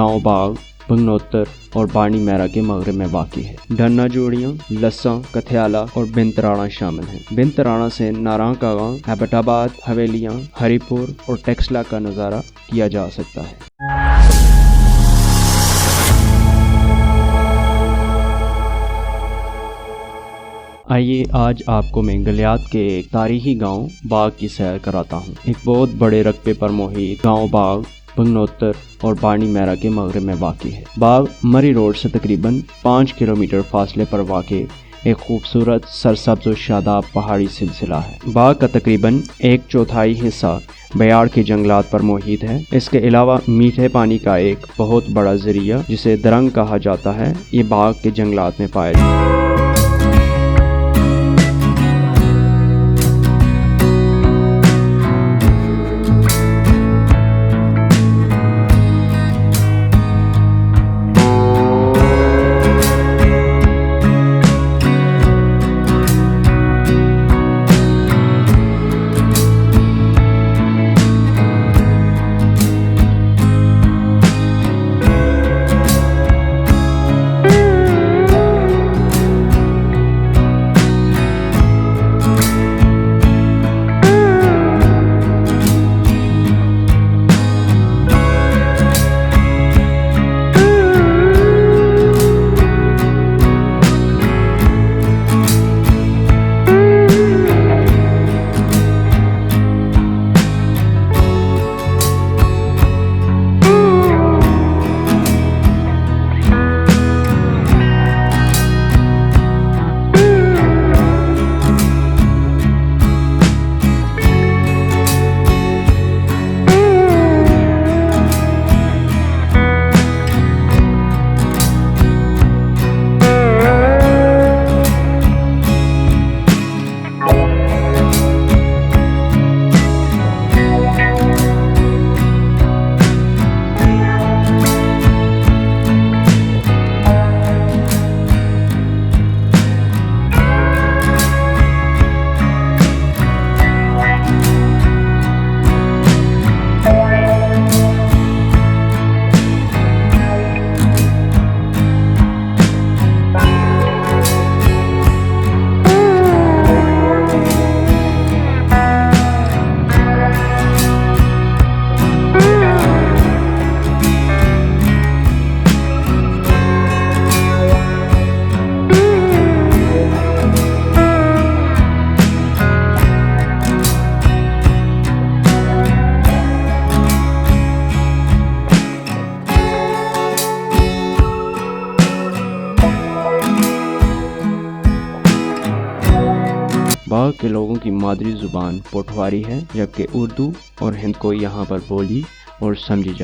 गांव बाग बगनोतर और बाणी मैरा के मगरब में वाक़ है। ढन्ना जोड़ियाँ, लस्सा, कथियाला और बिनतराना शामिल हैं। बिनतराना से नारां का गांव, अबोटाबाद, हवेलियाँ, हरिपुर और टेक्सला का नज़ारा किया जा सकता है। आइए आज आपको मैं गलियात के एक तारीखी गांव बाग की सैर कराता हूं। एक बहुत बड़े रकबे पर मुहित गांव बाग बगनोतर और बाणी मैरा के मगरब में वाक़ है। बाग मरी रोड से तकरीबन 5 किलोमीटर फासले पर वाक़ एक खूबसूरत सरसब्ज़ और शादाब पहाड़ी सिलसिला है। बाग का तकरीबन 1/4 हिस्सा बयाड़ के जंगलात पर मुहित है। इसके अलावा मीठे पानी का एक बहुत बड़ा ज़रिया जिसे दरंग कहा जाता है, ये बाग के जंगलात में पाया जाता है। बाग के लोगों की मादरी ज़ुबान पोठवारी है, जबकि उर्दू और हिंदकोई यहाँ पर बोली और समझी जाती है।